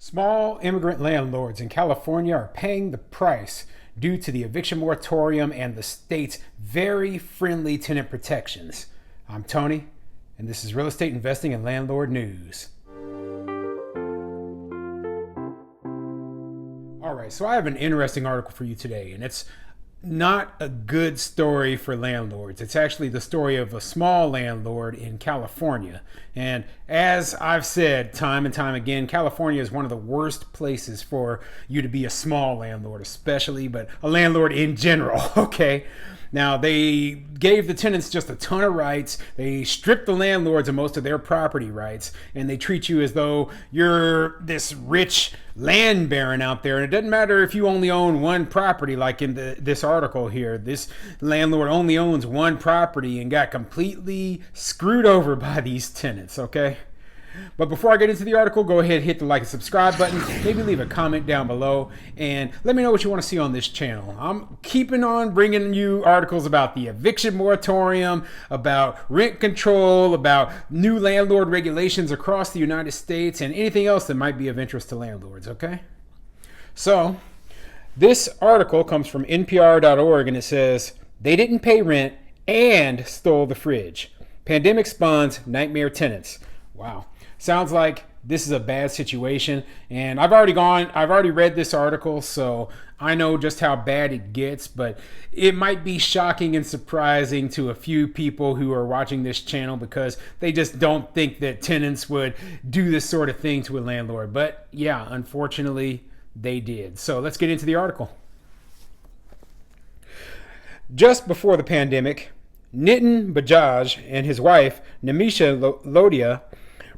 Small immigrant landlords in California are paying the price due to the eviction moratorium and the state's very friendly tenant protections. I'm Tony, and this is Real Estate Investing and Landlord News. All right, so I have an interesting article for you today, and it's not a good story for landlords. It's actually the story of a small landlord in California. And as I've said time and time again, California is one of the worst places for you to be a small landlord, especially, but a landlord in general, okay? Now, they gave the tenants just a ton of rights. They stripped the landlords of most of their property rights, and they treat you as though you're this rich land baron out there. And it doesn't matter if you only own one property, like in this article here. This landlord only owns one property and got completely screwed over by these tenants, okay? But before I get into the article, go ahead, hit the like and subscribe button. Maybe leave a comment down below and let me know what you want to see on this channel. I'm keeping on bringing you articles about the eviction moratorium, about rent control, about new landlord regulations across the United States, and anything else that might be of interest to landlords, okay? So, this article comes from NPR.org and it says, "They didn't pay rent and stole the fridge. Pandemic spawns nightmare tenants." Wow. Sounds like this is a bad situation, and I've already read this article, so I know just how bad it gets, but it might be shocking and surprising to a few people who are watching this channel because they just don't think that tenants would do this sort of thing to a landlord. But yeah, unfortunately, they did. So let's get into the article. Just before the pandemic, Nitin Bajaj and his wife, Nimisha Lodia,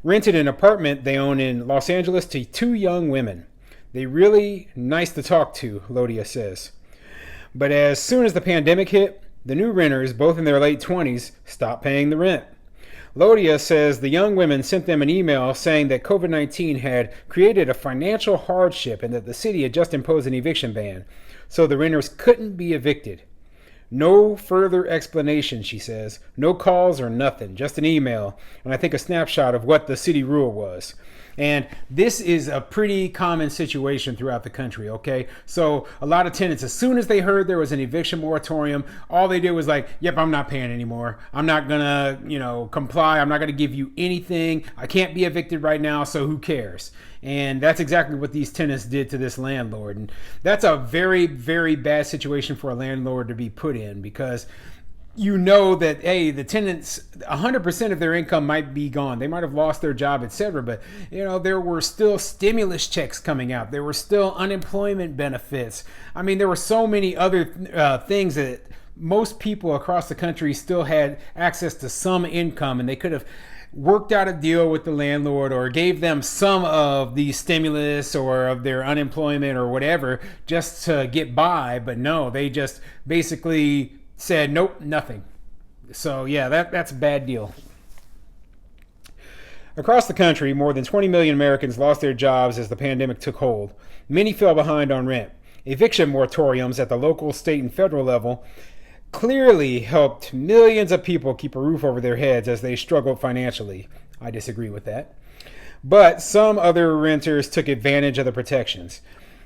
rented an apartment they own in Los Angeles to two young women. They really nice to talk to, Lodia says. But as soon as the pandemic hit, the new renters, both in their late 20s, stopped paying the rent. Lodia says the young women sent them an email saying that COVID-19 had created a financial hardship and that the city had just imposed an eviction ban, so the renters couldn't be evicted. No further explanation, she says. No calls or nothing, just an email, and I think a snapshot of what the city rule was. And this is a pretty common situation throughout the country, okay? So a lot of tenants, as soon as they heard there was an eviction moratorium, all they did was like, yep, I'm not paying anymore. I'm not gonna, comply. I'm not gonna give you anything. I can't be evicted right now, so who cares? And that's exactly what these tenants did to this landlord. And that's a very, very bad situation for a landlord to be put in because you know that, hey, the tenants, 100% of their income might be gone. They might have lost their job, etc. But, there were still stimulus checks coming out. There were still unemployment benefits. I mean, there were so many other things that most people across the country still had access to some income, and they could have worked out a deal with the landlord or gave them some of the stimulus or of their unemployment or whatever just to get by. But no, they just basically said, nope, nothing. So yeah, that's a bad deal. Across the country, more than 20 million Americans lost their jobs as the pandemic took hold. Many fell behind on rent. Eviction moratoriums at the local, state, and federal level clearly helped millions of people keep a roof over their heads as they struggled financially. I disagree with that. But some other renters took advantage of the protections.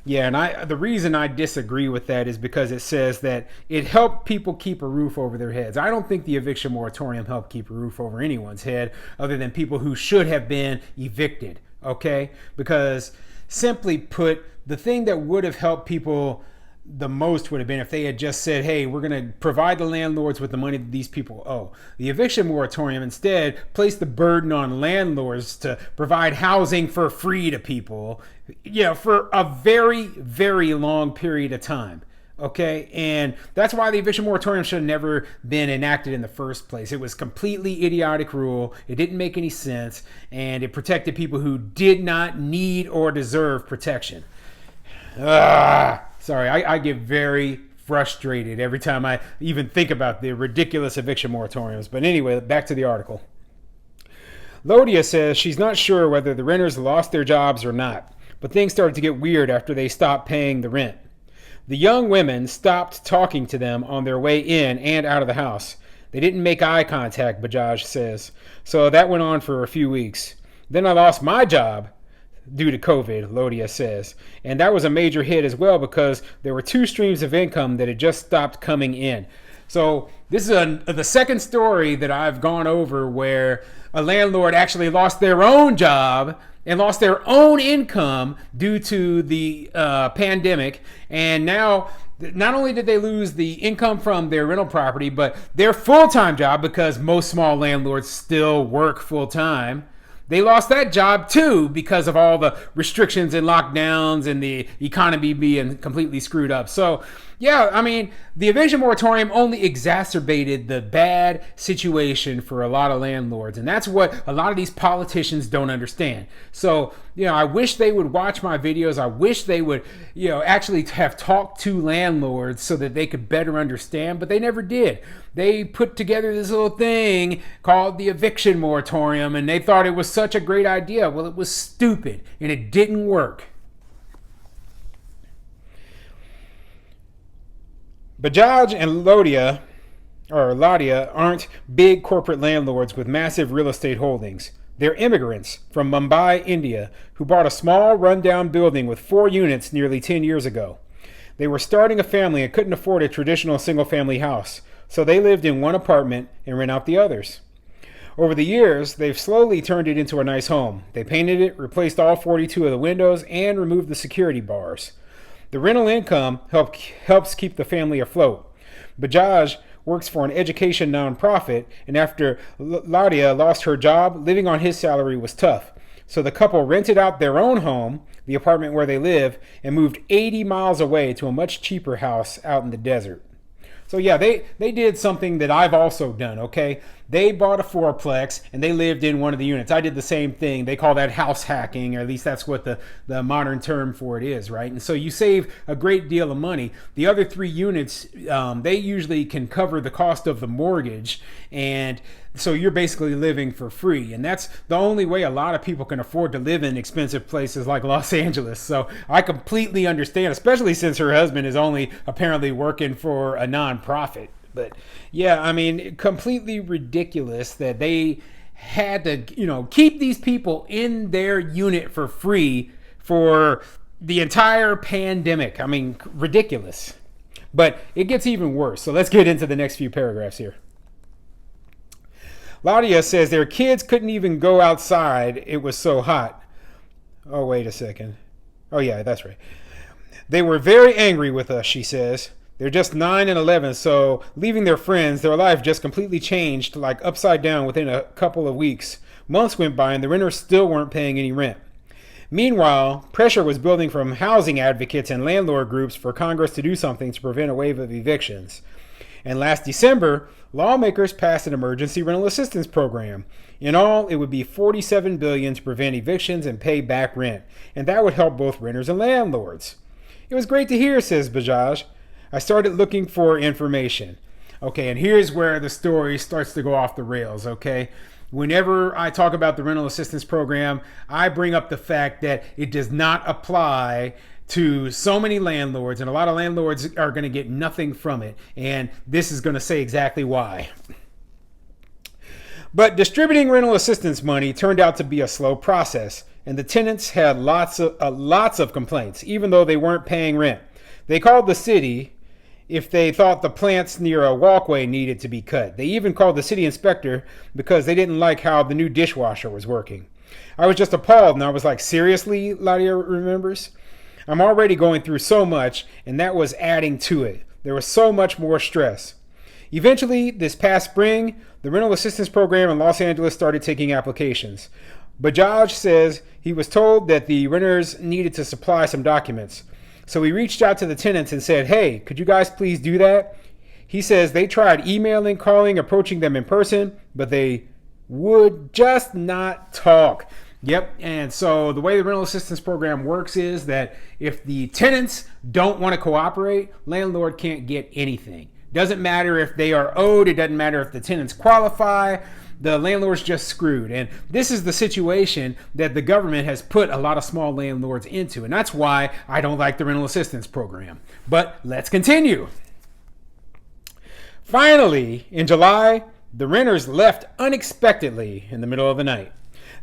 Yeah, and the reason I disagree with that is because it says that it helped people keep a roof over their heads. I don't think the eviction moratorium helped keep a roof over anyone's head other than people who should have been evicted, okay? Because simply put, the thing that would have helped people the most would have been if they had just said, hey, we're going to provide the landlords with the money that these people owe. The eviction moratorium instead placed the burden on landlords to provide housing for free to people, for a very, very long period of time. Okay, and that's why the eviction moratorium should have never been enacted in the first place. It was completely idiotic rule. It didn't make any sense, and it protected people who did not need or deserve protection. Sorry, I get very frustrated every time I even think about the ridiculous eviction moratoriums. But anyway, back to the article. Lodia says she's not sure whether the renters lost their jobs or not, but things started to get weird after they stopped paying the rent. The young women stopped talking to them on their way in and out of the house. They didn't make eye contact, Bajaj says. So that went on for a few weeks. Then I lost my job, due to COVID, Lodia says. And that was a major hit as well because there were two streams of income that had just stopped coming in. So this is the second story that I've gone over where a landlord actually lost their own job and lost their own income due to the pandemic. And now, not only did they lose the income from their rental property, but their full-time job, because most small landlords still work full-time, they lost that job too because of all the restrictions and lockdowns and the economy being completely screwed up. So, yeah, I mean, the eviction moratorium only exacerbated the bad situation for a lot of landlords. And that's what a lot of these politicians don't understand. So, I wish they would watch my videos. I wish they would, actually have talked to landlords so that they could better understand, but they never did. They put together this little thing called the eviction moratorium, and they thought it was such a great idea. Well, it was stupid, and it didn't work. Bajaj and Ladia aren't big corporate landlords with massive real estate holdings. They're immigrants from Mumbai, India, who bought a small, rundown building with 4 units nearly 10 years ago. They were starting a family and couldn't afford a traditional single-family house, so they lived in one apartment and rent out the others. Over the years, they've slowly turned it into a nice home. They painted it, replaced all 42 of the windows, and removed the security bars. The rental income helps keep the family afloat. Bajaj works for an education nonprofit, and after Ladia lost her job, living on his salary was tough. So the couple rented out their own home, the apartment where they live, and moved 80 miles away to a much cheaper house out in the desert. So yeah, they did something that I've also done, okay? They bought a fourplex and they lived in one of the units. I did the same thing. They call that house hacking, or at least that's what the modern term for it is, right? And so you save a great deal of money. The other 3 units, they usually can cover the cost of the mortgage, and so you're basically living for free. And that's the only way a lot of people can afford to live in expensive places like Los Angeles. So I completely understand, especially since her husband is only apparently working for a nonprofit. But yeah, I mean, completely ridiculous that they had to, keep these people in their unit for free for the entire pandemic. I mean, ridiculous. But it gets even worse. So let's get into the next few paragraphs here. Ladia says their kids couldn't even go outside. It was so hot. Oh, wait a second. Oh, yeah, that's right. They were very angry with us, she says. They're just 9 and 11, so leaving their friends, their life just completely changed, like upside down within a couple of weeks. Months went by and the renters still weren't paying any rent. Meanwhile, pressure was building from housing advocates and landlord groups for Congress to do something to prevent a wave of evictions. And last December, lawmakers passed an emergency rental assistance program. In all, it would be $47 billion to prevent evictions and pay back rent, and that would help both renters and landlords. It was great to hear, says Bajaj. I started looking for information. Okay, and here's where the story starts to go off the rails, okay? Whenever I talk about the rental assistance program, I bring up the fact that it does not apply to so many landlords, and a lot of landlords are going to get nothing from it. And this is going to say exactly why. But distributing rental assistance money turned out to be a slow process, and the tenants had lots of complaints, even though they weren't paying rent. They called the city if they thought the plants near a walkway needed to be cut. They even called the city inspector because they didn't like how the new dishwasher was working. I was just appalled, and I was like, seriously, Ladia remembers? I'm already going through so much, and that was adding to it. There was so much more stress. Eventually, this past spring, the rental assistance program in Los Angeles started taking applications. Bajaj says he was told that the renters needed to supply some documents. So he reached out to the tenants and said, hey, could you guys please do that? He says they tried emailing, calling, approaching them in person, but they would just not talk. Yep, and so the way the rental assistance program works is that if the tenants don't want to cooperate, landlord can't get anything. Doesn't matter if they are owed, it doesn't matter if the tenants qualify, the landlord's just screwed. And this is the situation that the government has put a lot of small landlords into, and that's why I don't like the rental assistance program. But let's continue. Finally, in July, the renters left unexpectedly in the middle of the night.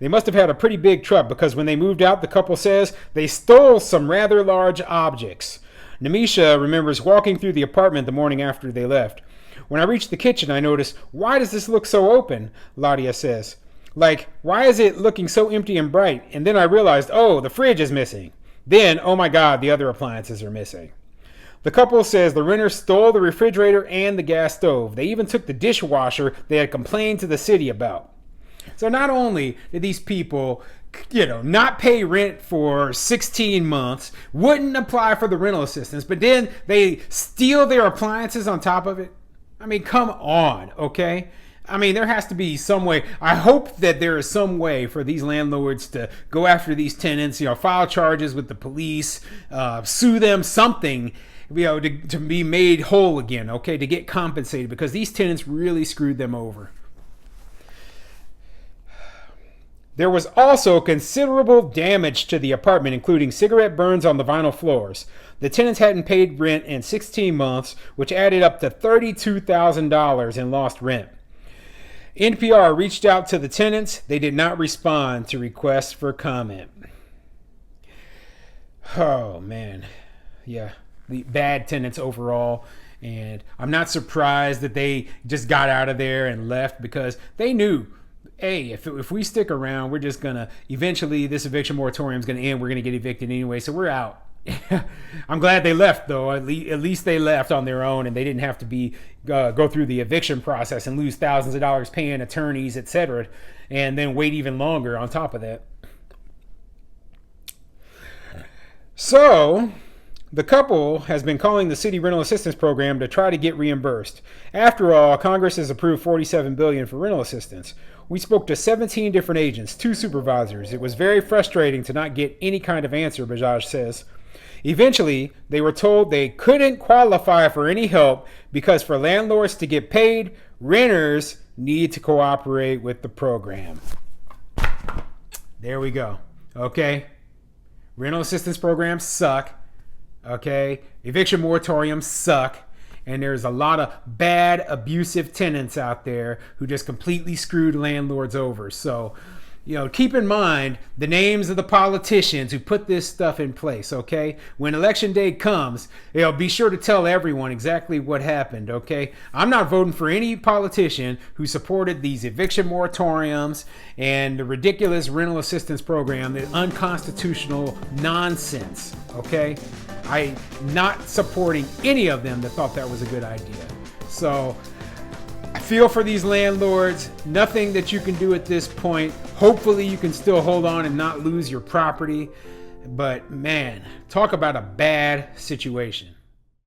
They must have had a pretty big truck because when they moved out, the couple says they stole some rather large objects. Namisha remembers walking through the apartment the morning after they left. When I reached the kitchen, I noticed, why does this look so open? Ladia says. Like, why is it looking so empty and bright? And then I realized, oh, the fridge is missing. Then, oh my God, the other appliances are missing. The couple says the renters stole the refrigerator and the gas stove. They even took the dishwasher they had complained to the city about. So not only did these people, not pay rent for 16 months, wouldn't apply for the rental assistance, but then they steal their appliances on top of it. I mean, come on, okay? I mean, there has to be some way. I hope that there is some way for these landlords to go after these tenants, file charges with the police, sue them, something, to be made whole again, okay, to get compensated, because these tenants really screwed them over. There was also considerable damage to the apartment, including cigarette burns on the vinyl floors. The tenants hadn't paid rent in 16 months, which added up to $32,000 in lost rent. NPR reached out to the tenants. They did not respond to requests for comment. Oh, man. Yeah, the bad tenants overall. And I'm not surprised that they just got out of there and left, because they knew, hey, if we stick around, we're just going to, eventually this eviction moratorium is going to end. We're going to get evicted anyway, so we're out. I'm glad they left, though. At least they left on their own, and they didn't have to go through the eviction process and lose thousands of dollars paying attorneys, etc., and then wait even longer on top of that. So the couple has been calling the city rental assistance program to try to get reimbursed. After all, Congress has approved $47 billion for rental assistance. We spoke to 17 different agents, 2 supervisors. It was very frustrating to not get any kind of answer, Bajaj says. Eventually, they were told they couldn't qualify for any help because for landlords to get paid, renters need to cooperate with the program. There we go. Okay? Rental assistance programs suck. Okay? Eviction moratoriums suck. And there's a lot of bad, abusive tenants out there who just completely screwed landlords over. So, keep in mind the names of the politicians who put this stuff in place, okay? When election day comes, be sure to tell everyone exactly what happened, okay? I'm not voting for any politician who supported these eviction moratoriums and the ridiculous rental assistance program, the unconstitutional nonsense, okay? I'm not supporting any of them that thought that was a good idea. So I feel for these landlords. Nothing that you can do at this point. Hopefully you can still hold on and not lose your property. But man, talk about a bad situation.